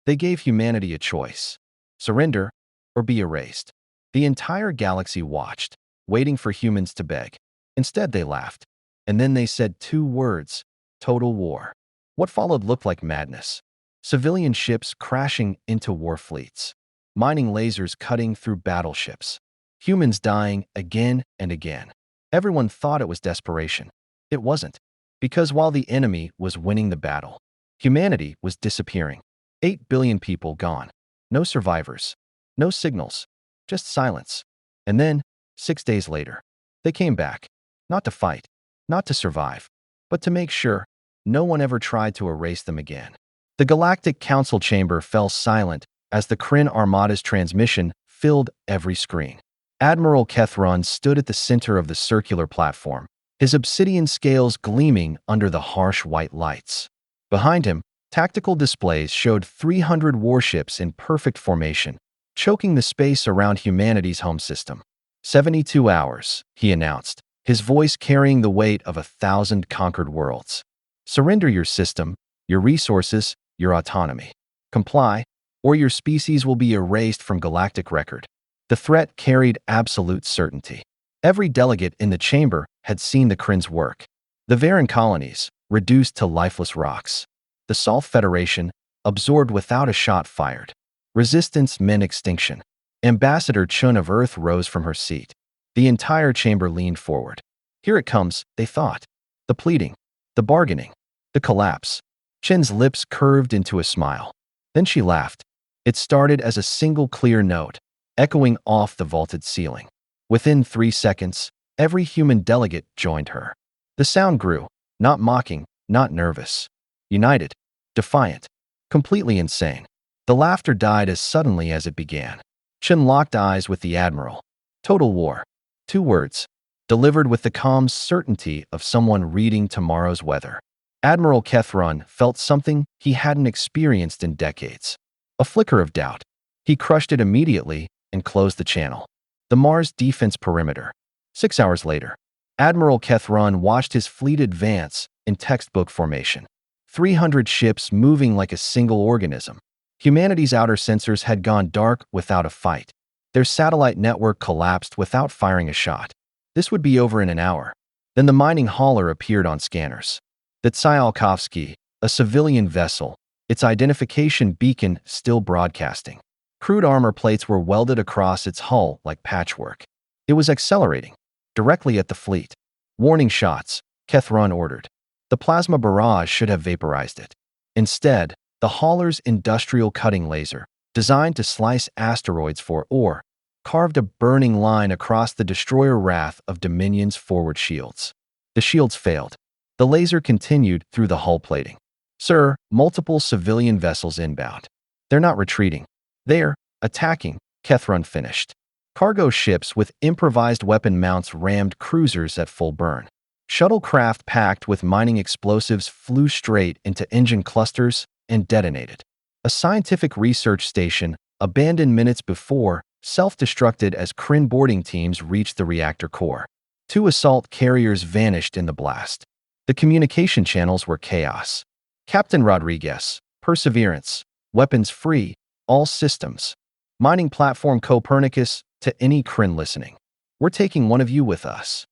They gave humanity a choice: surrender or be erased. The entire galaxy watched, waiting for humans to beg. Instead, they laughed. And then they said two words: total war. What followed looked like madness. Civilian ships crashing into war fleets. Mining lasers cutting through battleships. Humans dying again and again. Everyone thought it was desperation. It wasn't. Because while the enemy was winning the battle, humanity was disappearing. 8 billion people gone. No survivors. No signals. Just silence. And then, 6 days later, they came back. Not to fight. Not to survive. But to make sure no one ever tried to erase them again. The Galactic Council chamber fell silent as the Crin Armada's transmission filled every screen. Admiral Kethron stood at the center of the circular platform, his obsidian scales gleaming under the harsh white lights. Behind him, tactical displays showed 300 warships in perfect formation, choking the space around humanity's home system. 72 hours, he announced, his voice carrying the weight of 1,000 conquered worlds. Surrender your system, your resources, your autonomy. Comply, or your species will be erased from galactic record. The threat carried absolute certainty. Every delegate in the chamber had seen the Crin's work. The Varan colonies, reduced to lifeless rocks. The Solth Federation, absorbed without a shot fired. Resistance meant extinction. Ambassador Chun of Earth rose from her seat. The entire chamber leaned forward. Here it comes, they thought. The pleading. The bargaining. The collapse. Chin's lips curved into a smile. Then she laughed. It started as a single clear note, echoing off the vaulted ceiling. Within 3 seconds, every human delegate joined her. The sound grew, not mocking, not nervous. United, defiant, completely insane. The laughter died as suddenly as it began. Chin locked eyes with the Admiral. Total war. 2 words, delivered with the calm certainty of someone reading tomorrow's weather. Admiral Kethron felt something he hadn't experienced in decades. A flicker of doubt. He crushed it immediately and closed the channel. The Mars defense perimeter. 6 hours later, Admiral Kethron watched his fleet advance in textbook formation. 300 ships moving like a single organism. Humanity's outer sensors had gone dark without a fight. Their satellite network collapsed without firing a shot. This would be over in an hour. Then the mining hauler appeared on scanners. The Tsiolkovsky, a civilian vessel, its identification beacon still broadcasting. Crude armor plates were welded across its hull like patchwork. It was accelerating, directly at the fleet. Warning shots, Kethron ordered. The plasma barrage should have vaporized it. Instead, the hauler's industrial cutting laser, designed to slice asteroids for ore, carved a burning line across the destroyer wrath of Dominion's forward shields. The shields failed. The laser continued through the hull plating. Sir, multiple civilian vessels inbound. They're not retreating. They're attacking, Kethron finished. Cargo ships with improvised weapon mounts rammed cruisers at full burn. Shuttlecraft packed with mining explosives flew straight into engine clusters and detonated. A scientific research station, abandoned minutes before, self-destructed as Crin boarding teams reached the reactor core. 2 assault carriers vanished in the blast. The communication channels were chaos. Captain Rodriguez, Perseverance, weapons free, all systems. Mining platform Copernicus, to any Crin listening. We're taking one of you with us.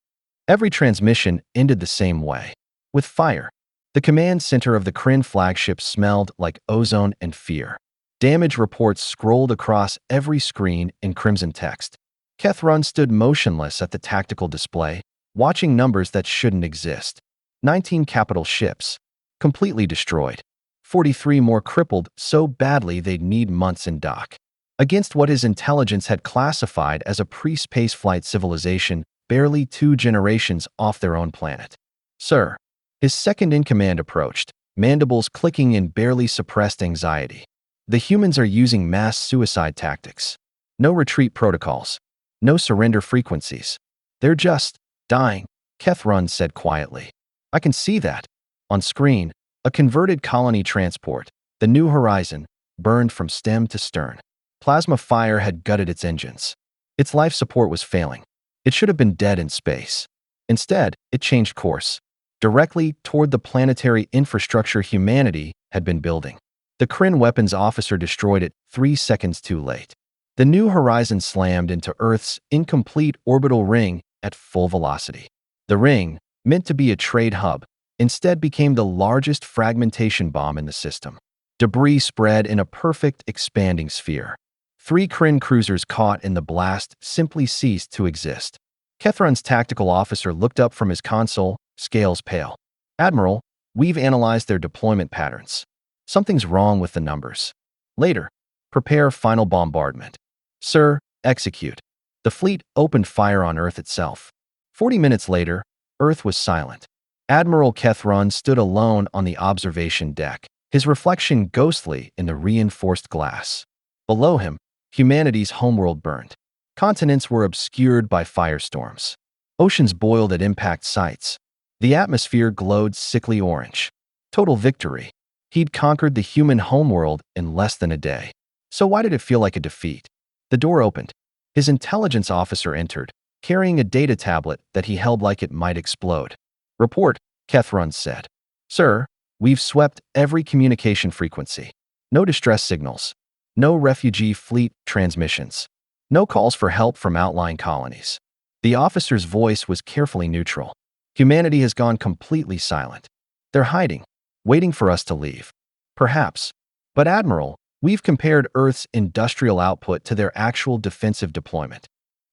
Every transmission ended the same way, with fire. The command center of the Crin flagship smelled like ozone and fear. Damage reports scrolled across every screen in crimson text. Kethron stood motionless at the tactical display, watching numbers that shouldn't exist. 19 capital ships, completely destroyed. 43 more crippled so badly they'd need months in dock. Against what his intelligence had classified as a pre-spaceflight civilization barely 2 generations off their own planet. Sir, his second-in-command approached, mandibles clicking in barely suppressed anxiety. The humans are using mass suicide tactics. No retreat protocols. No surrender frequencies. They're just dying, Kethron said quietly. I can see that. On screen, a converted colony transport, the New Horizon, burned from stem to stern. Plasma fire had gutted its engines. Its life support was failing. It should have been dead in space. Instead, it changed course, directly toward the planetary infrastructure humanity had been building. The Crin weapons officer destroyed it 3 seconds too late. The New Horizon slammed into Earth's incomplete orbital ring at full velocity. The ring, meant to be a trade hub, instead became the largest fragmentation bomb in the system. Debris spread in a perfect expanding sphere. 3 Crin cruisers caught in the blast simply ceased to exist. Kethron's tactical officer looked up from his console, scales pale. "Admiral, we've analyzed their deployment patterns. Something's wrong with the numbers. Later, prepare final bombardment." "Sir, execute." The fleet opened fire on Earth itself. 40 minutes later, Earth was silent. Admiral Kethron stood alone on the observation deck, his reflection ghostly in the reinforced glass. Below him, humanity's homeworld burned. Continents were obscured by firestorms. Oceans boiled at impact sites. The atmosphere glowed sickly orange. Total victory. He'd conquered the human homeworld in less than a day. So why did it feel like a defeat? The door opened. His intelligence officer entered, carrying a data tablet that he held like it might explode. "Report," Kethron said. "Sir, we've swept every communication frequency. No distress signals. No refugee fleet transmissions. No calls for help from outlying colonies." The officer's voice was carefully neutral. "Humanity has gone completely silent. They're hiding, waiting for us to leave. Perhaps. But Admiral, we've compared Earth's industrial output to their actual defensive deployment."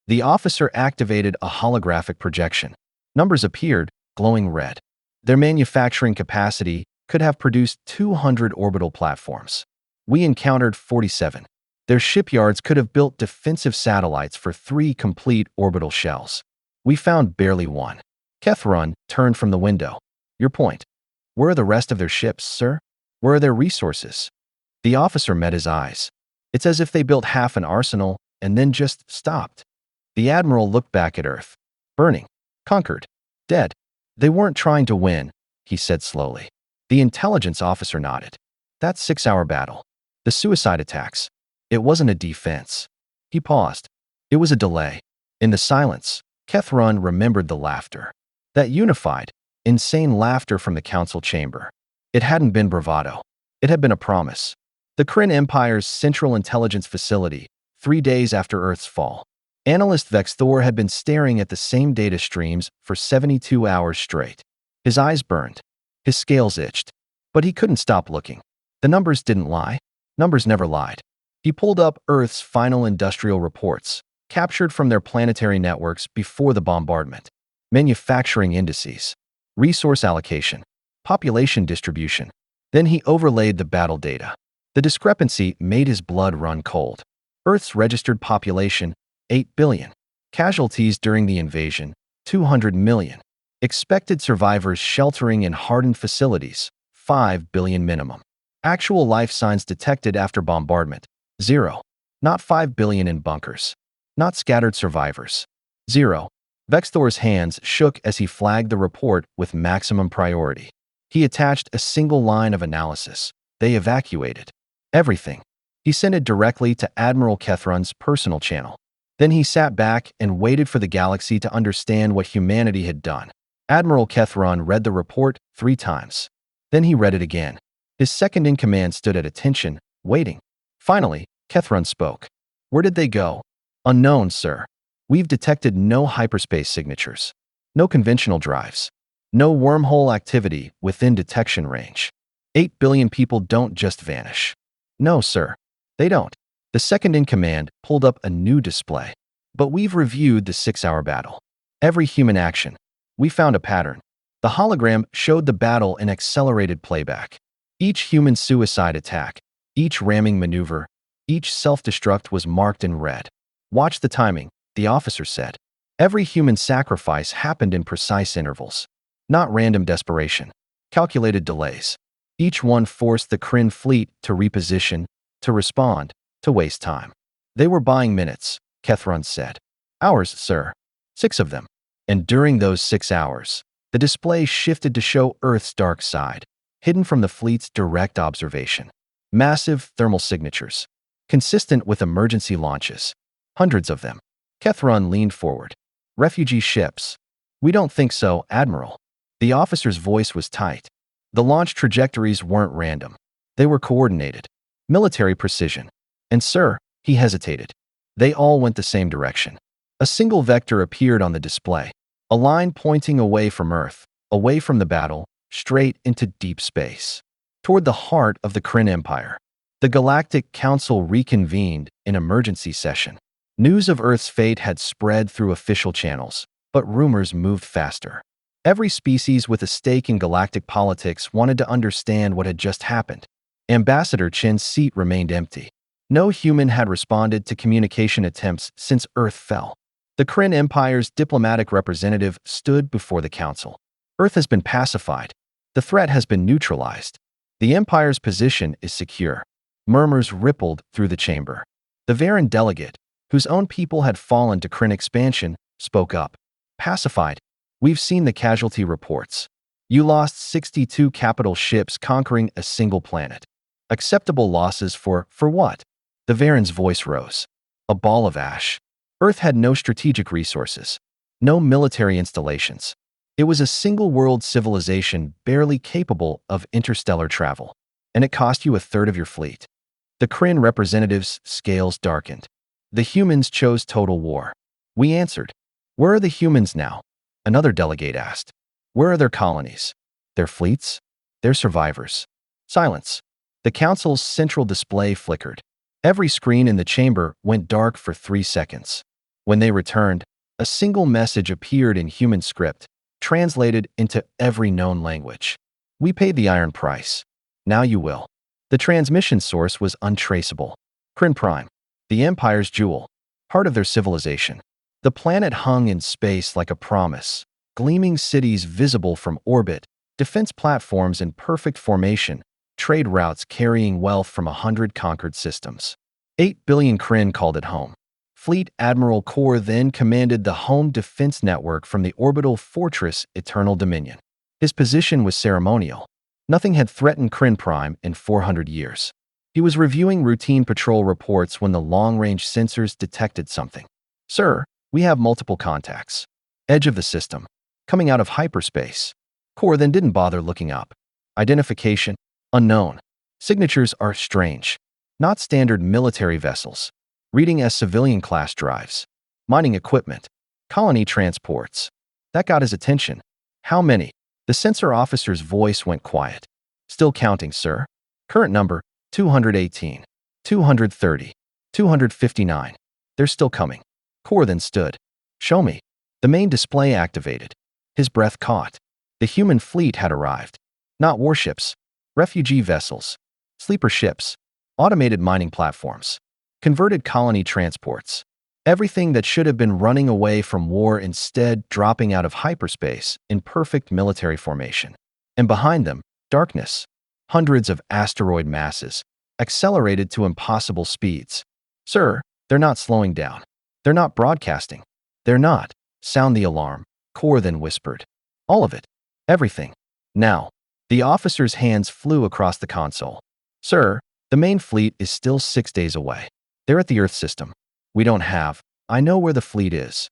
The officer activated a holographic projection. Numbers appeared, glowing red. Their manufacturing capacity could have produced 200 orbital platforms. We encountered 47. Their shipyards could have built defensive satellites for 3 complete orbital shells. We found barely 1. Kethron turned from the window. "Your point. Where are the rest of their ships, sir? Where are their resources?" The officer met his eyes. "It's as if they built half an arsenal and then just stopped." The admiral looked back at Earth. "Burning. Conquered. Dead. They weren't trying to win," he said slowly. The intelligence officer nodded. "That 6-hour battle. The suicide attacks. It wasn't a defense." He paused. It was a delay. In the silence, Kethron remembered the laughter. That unified, insane laughter from the council chamber. It hadn't been bravado. It had been a promise. The Crin Empire's central intelligence facility, 3 days after Earth's fall. Analyst Vexthor had been staring at the same data streams for 72 hours straight. His eyes burned. His scales itched. But he couldn't stop looking. The numbers didn't lie. Numbers never lied. He pulled up Earth's final industrial reports, captured from their planetary networks before the bombardment. Manufacturing indices, resource allocation, population distribution. Then he overlaid the battle data. The discrepancy made his blood run cold. Earth's registered population, 8 billion. Casualties during the invasion, 200 million. Expected survivors sheltering in hardened facilities, 5 billion minimum. Actual life signs detected after bombardment, 0. Not 5 billion in bunkers. Not scattered survivors. 0. Vexthor's hands shook as he flagged the report with maximum priority. He attached a single line of analysis. They evacuated. Everything. He sent it directly to Admiral Kethron's personal channel. Then he sat back and waited for the galaxy to understand what humanity had done. Admiral Kethron read the report 3 times. Then he read it again. His second-in-command stood at attention, waiting. Finally, Kethron spoke. "Where did they go?" "Unknown, sir. We've detected no hyperspace signatures. No conventional drives. No wormhole activity within detection range. 8 billion people don't just vanish." "No, sir. They don't." The second-in-command pulled up a new display. "But we've reviewed the 6-hour battle. Every human action. We found a pattern." The hologram showed the battle in accelerated playback. Each human suicide attack, each ramming maneuver, each self-destruct was marked in red. "Watch the timing," the officer said. Every human sacrifice happened in precise intervals. Not random desperation. Calculated delays. Each one forced the Crin fleet to reposition, to respond, to waste time. "They were buying minutes," Kethron said. "Hours, sir. 6 of them." And during those 6 hours, the display shifted to show Earth's dark side, hidden from the fleet's direct observation. Massive thermal signatures, consistent with emergency launches. Hundreds of them. Kethron leaned forward. "Refugee ships." "We don't think so, Admiral." The officer's voice was tight. "The launch trajectories weren't random. They were coordinated. Military precision. And sir, he hesitated. They all went the same direction. A single vector appeared on the display. A line pointing away from Earth, away from the battle, straight into deep space. Toward the heart of the Crin Empire. The Galactic Council reconvened in emergency session. News of Earth's fate had spread through official channels, but rumors moved faster. Every species with a stake in galactic politics wanted to understand what had just happened. Ambassador Chin's seat remained empty. No human had responded to communication attempts since Earth fell. The Crin Empire's diplomatic representative stood before the council. Earth has been pacified. The threat has been neutralized. The Empire's position is secure. Murmurs rippled through the chamber. The Varan delegate, whose own people had fallen to Crin expansion, spoke up. Pacified. We've seen the casualty reports. You lost 62 capital ships conquering a single planet. Acceptable losses for what? The Varan's voice rose. A ball of ash. Earth had no strategic resources. No military installations. It was a single-world civilization barely capable of interstellar travel. And it cost you a third of your fleet. The Crin representative's scales darkened. The humans chose total war. We answered. Where are the humans now? Another delegate asked. Where are their colonies? Their fleets? Their survivors? Silence. The council's central display flickered. Every screen in the chamber went dark for 3 seconds. When they returned, a single message appeared in human script, translated into every known language. We paid the iron price. Now you will. The transmission source was untraceable. Crin Prime, the Empire's jewel, part of their civilization. The planet hung in space like a promise, gleaming cities visible from orbit, defense platforms in perfect formation, trade routes carrying wealth from 100 conquered systems. 8 billion Crin called it home. Fleet Admiral Kor then commanded the home defense network from the orbital fortress Eternal Dominion. His position was ceremonial. Nothing had threatened Crin Prime in 400 years. He was reviewing routine patrol reports when the long-range sensors detected something. Sir, we have multiple contacts. Edge of the system. Coming out of hyperspace. Kor then didn't bother looking up. Identification. Unknown. Signatures are strange. Not standard military vessels. Reading as civilian class drives. Mining equipment. Colony transports. That got his attention. How many? The sensor officer's voice went quiet. Still counting, sir. Current number, 218. 230. 259. They're still coming. Kor then stood. Show me. The main display activated. His breath caught. The human fleet had arrived. Not warships. Refugee vessels. Sleeper ships. Automated mining platforms. Converted colony transports. Everything that should have been running away from war instead dropping out of hyperspace in perfect military formation. And behind them, darkness. Hundreds of asteroid masses, accelerated to impossible speeds. Sir, they're not slowing down. They're not broadcasting. They're not. Sound the alarm. Kor then whispered. All of it. Everything. Now. The officer's hands flew across the console. Sir, the main fleet is still 6 days away. They're at the Earth system. We don't have. I know where the fleet is.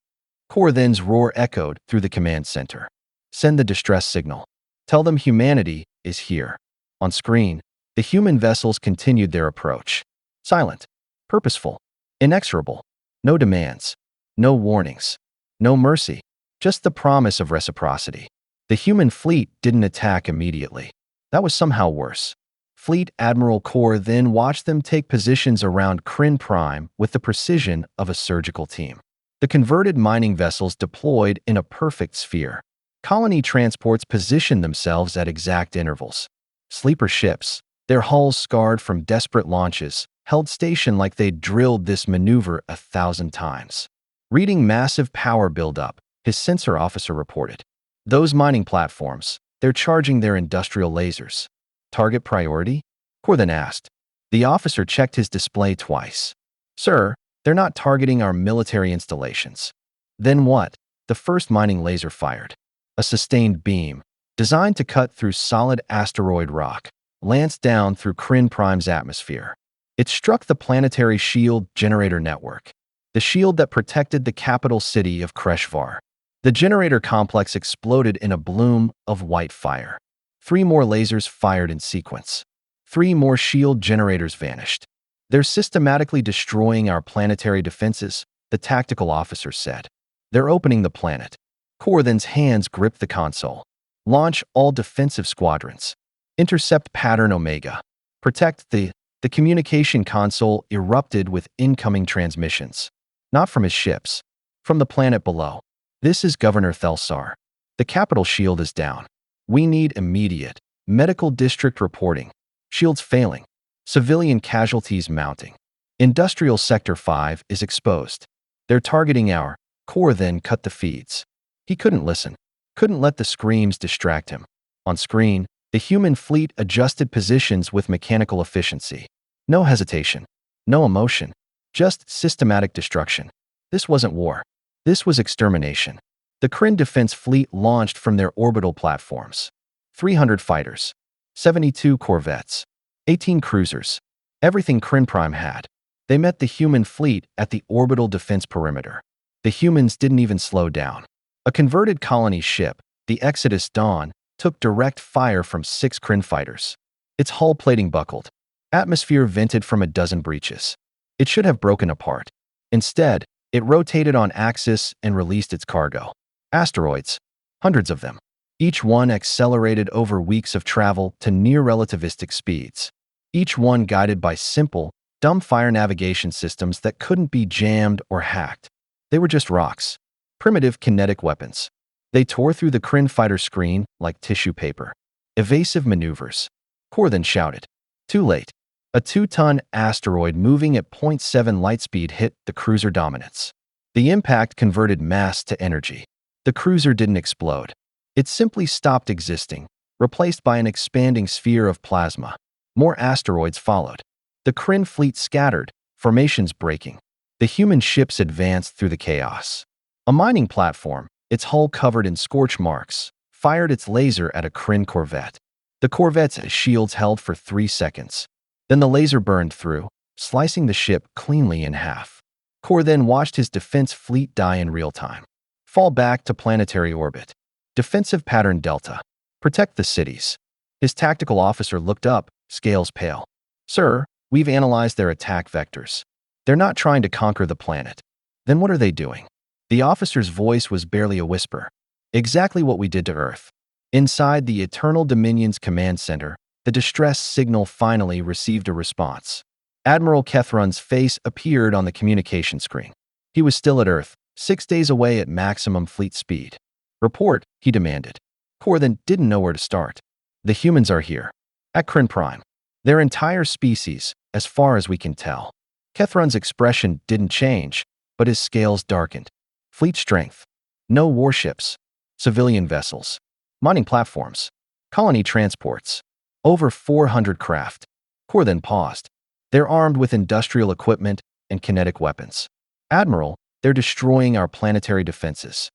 Kor then's roar echoed through the command center. Send the distress signal. Tell them humanity is here. On screen, the human vessels continued their approach. Silent. Purposeful. Inexorable. No demands. No warnings. No mercy. Just the promise of reciprocity. The human fleet didn't attack immediately. That was somehow worse. Fleet Admiral Kor then watched them take positions around Crin Prime with the precision of a surgical team. The converted mining vessels deployed in a perfect sphere. Colony transports positioned themselves at exact intervals. Sleeper ships, their hulls scarred from desperate launches, held station like they'd drilled this maneuver 1,000 times. Reading massive power buildup, his sensor officer reported. Those mining platforms, they're charging their industrial lasers. Target priority? Kor then asked. The officer checked his display twice. Sir, they're not targeting our military installations. Then what? The first mining laser fired. A sustained beam, designed to cut through solid asteroid rock, lanced down through Crin Prime's atmosphere. It struck the planetary shield generator network, the shield that protected the capital city of Kreshvar. The generator complex exploded in a bloom of white fire. 3 more lasers fired in sequence. 3 more shield generators vanished. They're systematically destroying our planetary defenses, the tactical officer said. They're opening the planet. Corthen's hands gripped the console. Launch all defensive squadrons. Intercept pattern Omega. Protect the communication console erupted with incoming transmissions. Not from his ships. From the planet below. This is Governor Thelsar. The capital shield is down. We need immediate medical district reporting. Shields failing. Civilian casualties mounting. Industrial Sector 5 is exposed. They're targeting our core. Then cut the feeds. He couldn't listen. Couldn't let the screams distract him. On screen, the human fleet adjusted positions with mechanical efficiency. No hesitation. No emotion. Just systematic destruction. This wasn't war. This was extermination. The Crin Defense Fleet launched from their orbital platforms. 300 fighters. 72 corvettes. 18 cruisers. Everything Crin Prime had. They met the human fleet at the orbital defense perimeter. The humans didn't even slow down. A converted colony ship, the Exodus Dawn, took direct fire from 6 Crin fighters. Its hull plating buckled. Atmosphere vented from a dozen breaches. It should have broken apart. Instead, it rotated on axis and released its cargo. Asteroids. Hundreds of them. Each one accelerated over weeks of travel to near-relativistic speeds. Each one guided by simple, dumbfire navigation systems that couldn't be jammed or hacked. They were just rocks. Primitive kinetic weapons. They tore through the Crin fighter screen like tissue paper. Evasive maneuvers. Corthen shouted. Too late. A 2-ton asteroid moving at 0.7 light speed hit the cruiser Dominance. The impact converted mass to energy. The cruiser didn't explode. It simply stopped existing, replaced by an expanding sphere of plasma. More asteroids followed. The Crin fleet scattered, formations breaking. The human ships advanced through the chaos. A mining platform, its hull covered in scorch marks, fired its laser at a Crin corvette. The corvette's shields held for 3 seconds. Then the laser burned through, slicing the ship cleanly in half. Corthen watched his defense fleet die in real time. Fall back to planetary orbit. Defensive pattern Delta. Protect the cities. His tactical officer looked up, scales pale. Sir, we've analyzed their attack vectors. They're not trying to conquer the planet. Then what are they doing? The officer's voice was barely a whisper. Exactly what we did to Earth. Inside the Eternal Dominion's command center, the distress signal finally received a response. Admiral Kethron's face appeared on the communication screen. He was still at Earth, 6 days away at maximum fleet speed. Report, he demanded. Corthen didn't know where to start. The humans are here. At Crin Prime. Their entire species, as far as we can tell. Kethron's expression didn't change, but his scales darkened. Fleet strength. No warships. Civilian vessels. Mining platforms. Colony transports. Over 400 craft. Corthen paused. They're armed with industrial equipment and kinetic weapons. Admiral, they're destroying our planetary defenses.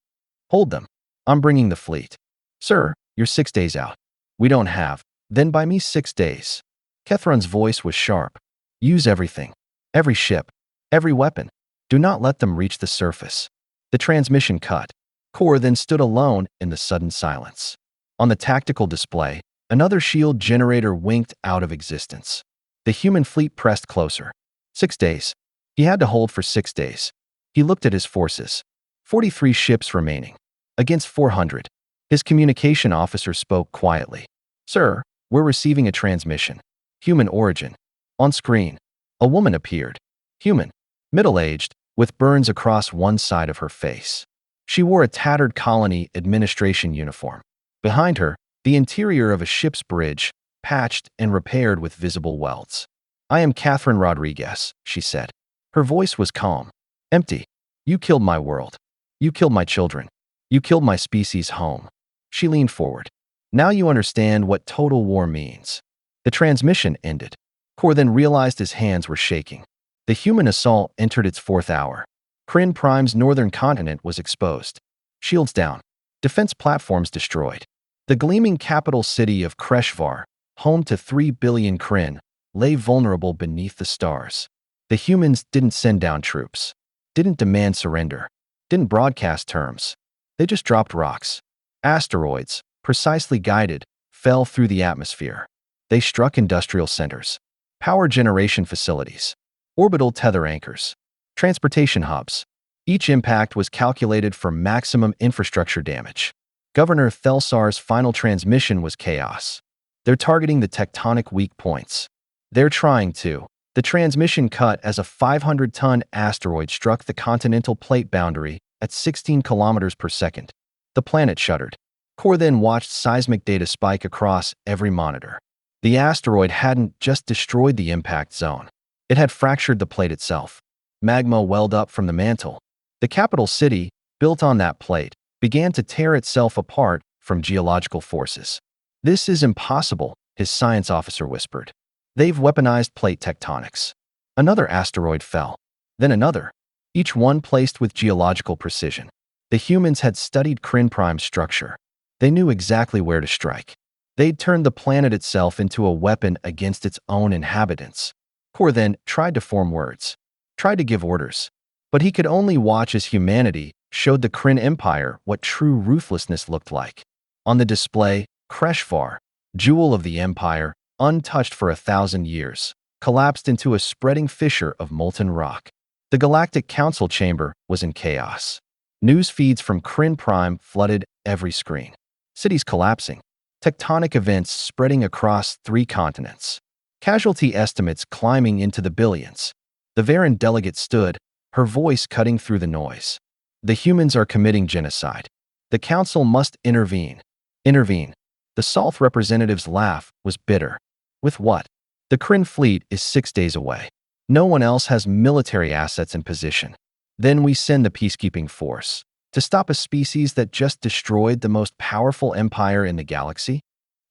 Hold them. I'm bringing the fleet. Sir, you're 6 days out. We don't have. Then buy me 6 days. Kethron's voice was sharp. Use everything. Every ship. Every weapon. Do not let them reach the surface. The transmission cut. Corthen stood alone in the sudden silence. On the tactical display, another shield generator winked out of existence. The human fleet pressed closer. 6 days. He had to hold for 6 days. He looked at his forces. 43 ships remaining. Against 400. His communication officer spoke quietly. Sir, we're receiving a transmission. Human origin. On screen. A woman appeared. Human. Middle-aged, with burns across one side of her face. She wore a tattered colony administration uniform. Behind her, the interior of a ship's bridge, patched and repaired with visible welds. I am Catherine Rodriguez, she said. Her voice was calm. Empty. You killed my world. You killed my children. You killed my species' home. She leaned forward. Now you understand what total war means. The transmission ended. Corthen realized his hands were shaking. The human assault entered its 4th hour. Crin Prime's northern continent was exposed. Shields down. Defense platforms destroyed. The gleaming capital city of Kreshvar, home to 3 billion Crin, lay vulnerable beneath the stars. The humans didn't send down troops. Didn't demand surrender. Didn't broadcast terms. They just dropped rocks. Asteroids, precisely guided, fell through the atmosphere. They struck industrial centers, power generation facilities, orbital tether anchors, transportation hubs. Each impact was calculated for maximum infrastructure damage. Governor Thelsar's final transmission was chaos. They're targeting the tectonic weak points. They're trying to. The transmission cut as a 500-ton asteroid struck the continental plate boundary at 16 kilometers per second. The planet shuddered. Core then watched seismic data spike across every monitor. The asteroid hadn't just destroyed the impact zone. It had fractured the plate itself. Magma welled up from the mantle. The capital city, built on that plate, began to tear itself apart from geological forces. "This is impossible," his science officer whispered. "They've weaponized plate tectonics." Another asteroid fell. Then another, each one placed with geological precision. The humans had studied Crin Prime's structure. They knew exactly where to strike. They'd turned the planet itself into a weapon against its own inhabitants. Core then tried to form words, tried to give orders. But he could only watch as humanity showed the Crin Empire what true ruthlessness looked like. On the display, Kreshvar, jewel of the Empire, untouched for 1,000 years, collapsed into a spreading fissure of molten rock. The Galactic Council chamber was in chaos. News feeds from Crin Prime flooded every screen. Cities collapsing. Tectonic events spreading across 3 continents. Casualty estimates climbing into the billions. The Varan delegate stood, her voice cutting through the noise. "The humans are committing genocide. The council must intervene." Intervene. The Salth representative's laugh was bitter. With what? The Crin fleet is 6 days away. No one else has military assets in position. Then we send the peacekeeping force to stop a species that just destroyed the most powerful empire in the galaxy?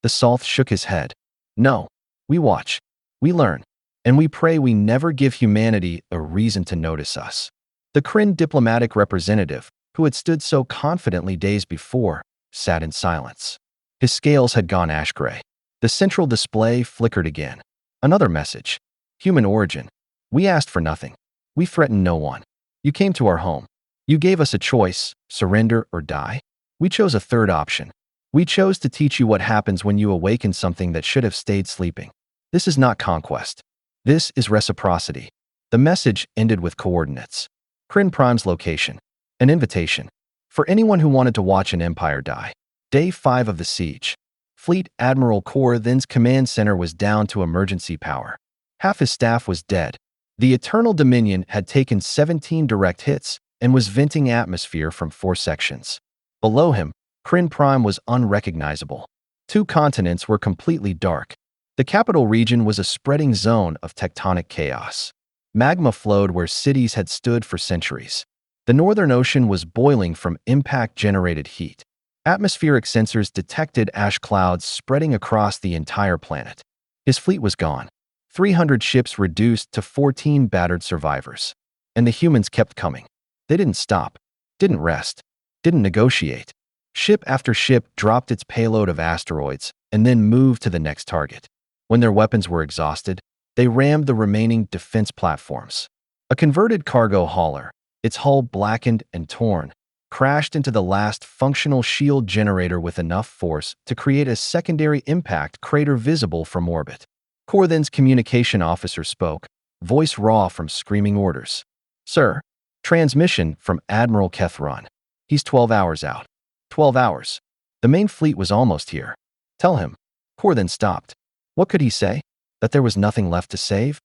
The Salth shook his head. "No. We watch. We learn. And we pray we never give humanity a reason to notice us." The Crin diplomatic representative, who had stood so confidently days before, sat in silence. His scales had gone ash-gray. The central display flickered again. Another message. "Human origin. We asked for nothing. We threatened no one. You came to our home. You gave us a choice, surrender or die. We chose a third option. We chose to teach you what happens when you awaken something that should have stayed sleeping. This is not conquest. This is reciprocity." The message ended with coordinates. Crin Prime's location. An invitation. For anyone who wanted to watch an empire die. Day 5 of the siege. Fleet Admiral Core Then's command center was down to emergency power. Half his staff was dead. The Eternal Dominion had taken 17 direct hits and was venting atmosphere from 4 sections. Below him, Crin Prime was unrecognizable. 2 continents were completely dark. The capital region was a spreading zone of tectonic chaos. Magma flowed where cities had stood for centuries. The Northern Ocean was boiling from impact-generated heat. Atmospheric sensors detected ash clouds spreading across the entire planet. His fleet was gone. 300 ships reduced to 14 battered survivors. And the humans kept coming. They didn't stop, didn't rest, didn't negotiate. Ship after ship dropped its payload of asteroids and then moved to the next target. When their weapons were exhausted, they rammed the remaining defense platforms. A converted cargo hauler, its hull blackened and torn, crashed into the last functional shield generator with enough force to create a secondary impact crater visible from orbit. Core Then's communication officer spoke, voice raw from screaming orders. "Sir, transmission from Admiral Kethron. He's 12 hours out." 12 hours. The main fleet was almost here. "Tell him." Core Then stopped. What could he say? That there was nothing left to save?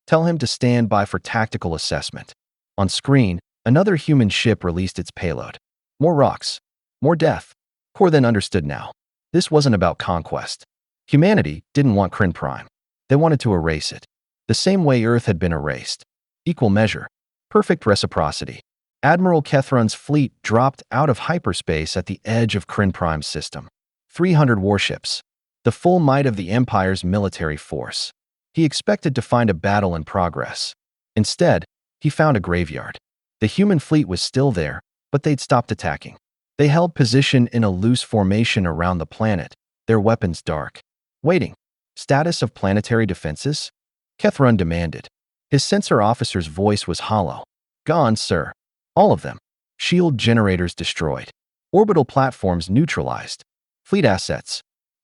Tell him to stand by for tactical assessment. On screen, another human ship released its payload. More rocks. More death. Core Then understood now. This wasn't about conquest. Humanity didn't want Crin Prime. They wanted to erase it. The same way Earth had been erased. Equal measure. Perfect reciprocity. Admiral Kethron's fleet dropped out of hyperspace at the edge of Crin Prime's system. 300 warships. The full might of the Empire's military force. He expected to find a battle in progress. Instead, he found a graveyard. The human fleet was still there, but they'd stopped attacking. They held position in a loose formation around the planet, their weapons dark. Waiting. Status of planetary defenses? Kethron demanded. His sensor officer's voice was hollow. Gone, sir. All of them. Shield generators destroyed. Orbital platforms neutralized. Fleet assets.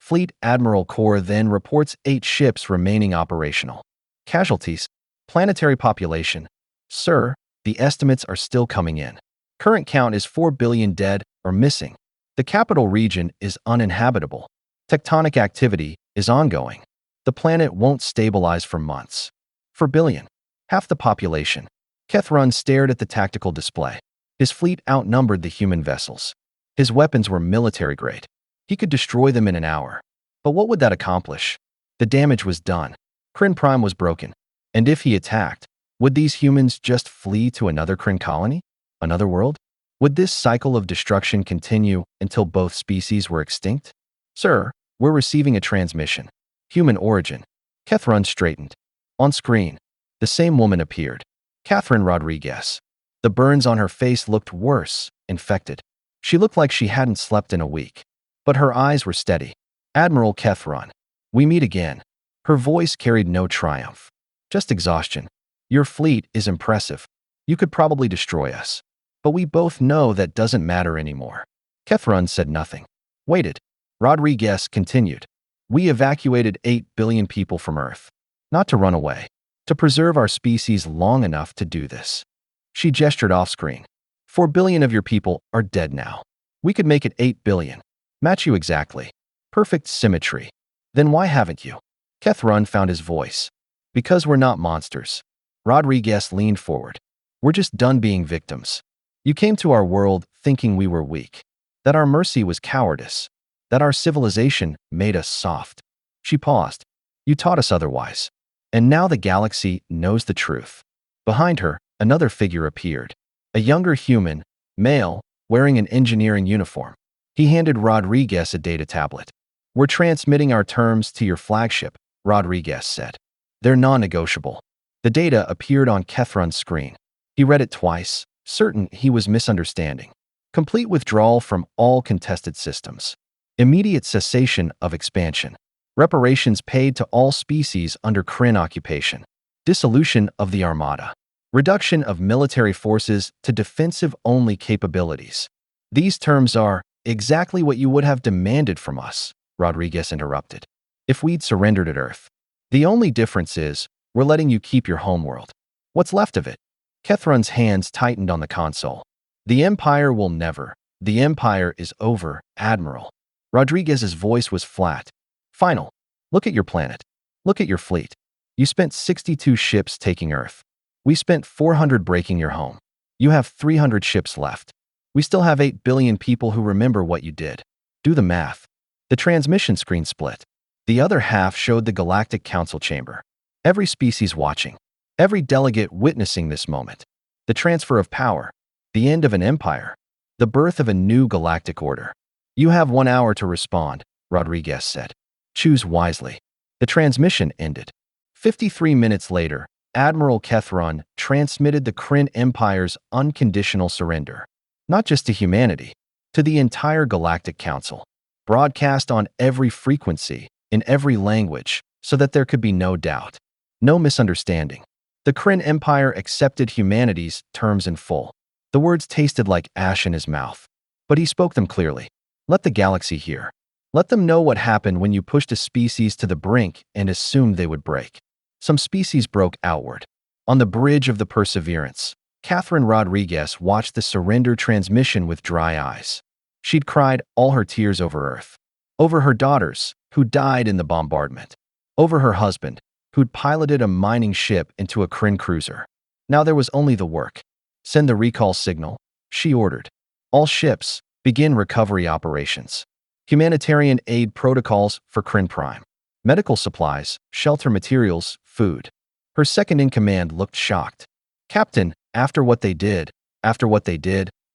Fleet Admiral Corps then reports 8 ships remaining operational. Casualties. Planetary population. Sir, the estimates are still coming in. Current count is 4 billion dead or missing. The capital region is uninhabitable. Tectonic activity is ongoing. The planet won't stabilize for months. 4 billion. Half the population. Kethron stared at the tactical display. His fleet outnumbered the human vessels. His weapons were military-grade. He could destroy them in an hour. But what would that accomplish? The damage was done. Crin Prime was broken. And if he attacked, would these humans just flee to another Crin colony? Another world? Would this cycle of destruction continue until both species were extinct? Sir, we're receiving a transmission. Human origin. Kethron straightened. On screen, the same woman appeared. Catherine Rodriguez. The burns on her face looked worse, infected. She looked like she hadn't slept in a week. But her eyes were steady. Admiral Kethron. We meet again. Her voice carried no triumph. Just exhaustion. Your fleet is impressive. You could probably destroy us. But we both know that doesn't matter anymore. Kethron said nothing. Waited. Rodriguez continued. We evacuated 8 billion people from Earth. Not to run away. To preserve our species long enough to do this. She gestured off-screen. 4 billion of your people are dead now. We could make it 8 billion. Match you exactly. Perfect symmetry. Then why haven't you? Kethron found his voice. Because we're not monsters. Rodriguez leaned forward. We're just done being victims. You came to our world thinking we were weak. That our mercy was cowardice. That our civilization made us soft. She paused. You taught us otherwise. And now the galaxy knows the truth. Behind her, another figure appeared. A younger human, male, wearing an engineering uniform. He handed Rodriguez a data tablet. We're transmitting our terms to your flagship, Rodriguez said. They're non-negotiable. The data appeared on Kethron's screen. He read it twice, certain he was misunderstanding. Complete withdrawal from all contested systems. Immediate cessation of expansion. Reparations paid to all species under Crin occupation. Dissolution of the Armada. Reduction of military forces to defensive-only capabilities. These terms are exactly what you would have demanded from us, Rodriguez interrupted, if we'd surrendered at Earth. The only difference is, we're letting you keep your homeworld. What's left of it? Kethron's hands tightened on the console. The Empire will never. The Empire is over, Admiral. Rodriguez's voice was flat. Final. Look at your planet. Look at your fleet. You spent 62 ships taking Earth. We spent 400 breaking your home. You have 300 ships left. We still have 8 billion people who remember what you did. Do the math. The transmission screen split. The other half showed the Galactic Council chamber. Every species watching. Every delegate witnessing this moment. The transfer of power. The end of an empire. The birth of a new galactic order. You have 1 hour to respond, Rodriguez said. Choose wisely. The transmission ended. 53 minutes later, Admiral Kethron transmitted the Crin Empire's unconditional surrender. Not just to humanity, to the entire Galactic Council. Broadcast on every frequency, in every language, so that there could be no doubt. No misunderstanding. The Crin Empire accepted humanity's terms in full. The words tasted like ash in his mouth. But he spoke them clearly. Let the galaxy hear. Let them know what happened when you pushed a species to the brink and assumed they would break. Some species broke outward. On the bridge of the Perseverance, Catherine Rodriguez watched the surrender transmission with dry eyes. She'd cried all her tears over Earth. Over her daughters, who died in the bombardment. Over her husband, who'd piloted a mining ship into a Crin cruiser. Now there was only the work. Send the recall signal, she ordered. All ships, begin recovery operations. Humanitarian aid protocols for Crin Prime. Medical supplies, shelter materials, food. Her second-in-command looked shocked. Captain, after what they did,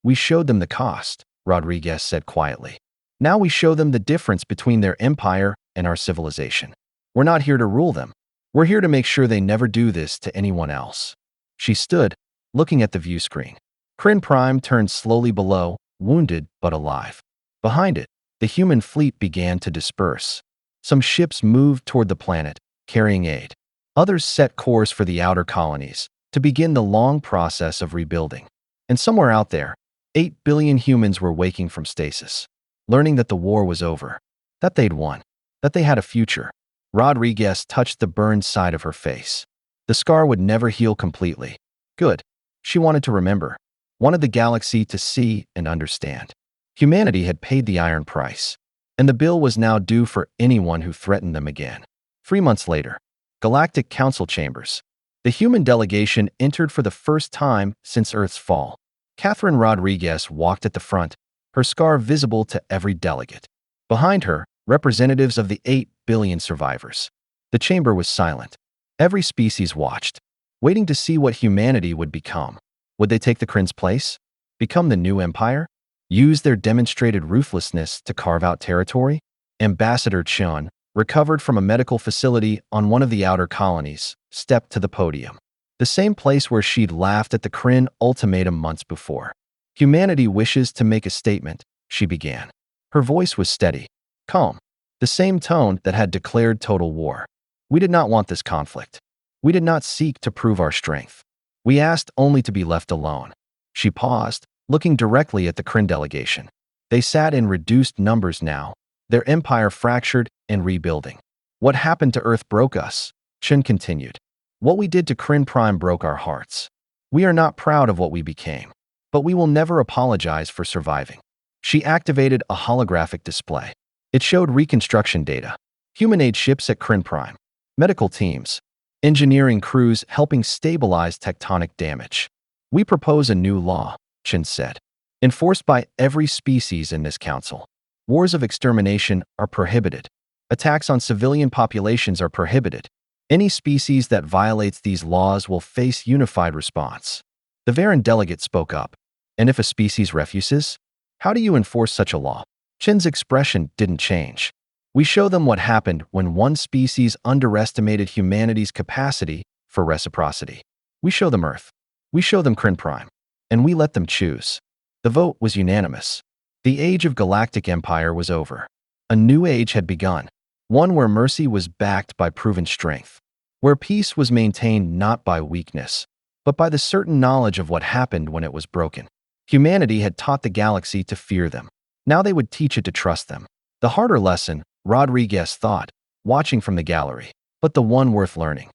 we showed them the cost, Rodriguez said quietly. Now we show them the difference between their empire and our civilization. We're not here to rule them. We're here to make sure they never do this to anyone else. She stood, looking at the view screen. Crin Prime turned slowly below, wounded but alive. Behind it, the human fleet began to disperse. Some ships moved toward the planet, carrying aid. Others set course for the outer colonies, to begin the long process of rebuilding. And somewhere out there, 8 billion humans were waking from stasis, learning that the war was over, that they'd won. that they had a future. Rodriguez touched the burned side of her face. The scar would never heal completely. Good. She wanted to remember. Wanted the galaxy to see and understand. Humanity had paid the iron price, and the bill was now due for anyone who threatened them again. 3 months later, Galactic Council Chambers. The human delegation entered for the first time since Earth's fall. Catherine Rodriguez walked at the front, her scar visible to every delegate. Behind her, representatives of the 8 billion survivors. The chamber was silent. Every species watched, waiting to see what humanity would become. Would they take the Crin's place? Become the new empire? Use their demonstrated ruthlessness to carve out territory? Ambassador Chun, recovered from a medical facility on one of the outer colonies, stepped to the podium. The same place where she'd laughed at the Crin Ultimatum months before. Humanity wishes to make a statement, she began. Her voice was steady, calm, the same tone that had declared total war. We did not want this conflict. We did not seek to prove our strength. We asked only to be left alone. She paused, looking directly at the Crin delegation. They sat in reduced numbers now, their empire fractured and rebuilding. What happened to Earth broke us, Chen continued. What we did to Crin Prime broke our hearts. We are not proud of what we became, but we will never apologize for surviving. She activated a holographic display. It showed reconstruction data, human-aid ships at Crin Prime, medical teams, engineering crews helping stabilize tectonic damage. We propose a new law, Chen said, enforced by every species in this council. Wars of extermination are prohibited. Attacks on civilian populations are prohibited. Any species that violates these laws will face unified response. The Varan delegate spoke up. And if a species refuses? How do you enforce such a law? Chen's expression didn't change. We show them what happened when one species underestimated humanity's capacity for reciprocity. We show them Earth. We show them Crin Prime. And we let them choose. The vote was unanimous. The age of Galactic Empire was over. A new age had begun. One where mercy was backed by proven strength. Where peace was maintained not by weakness, but by the certain knowledge of what happened when it was broken. Humanity had taught the galaxy to fear them. Now they would teach it to trust them. The harder lesson, Rodriguez thought, watching from the gallery, but the one worth learning.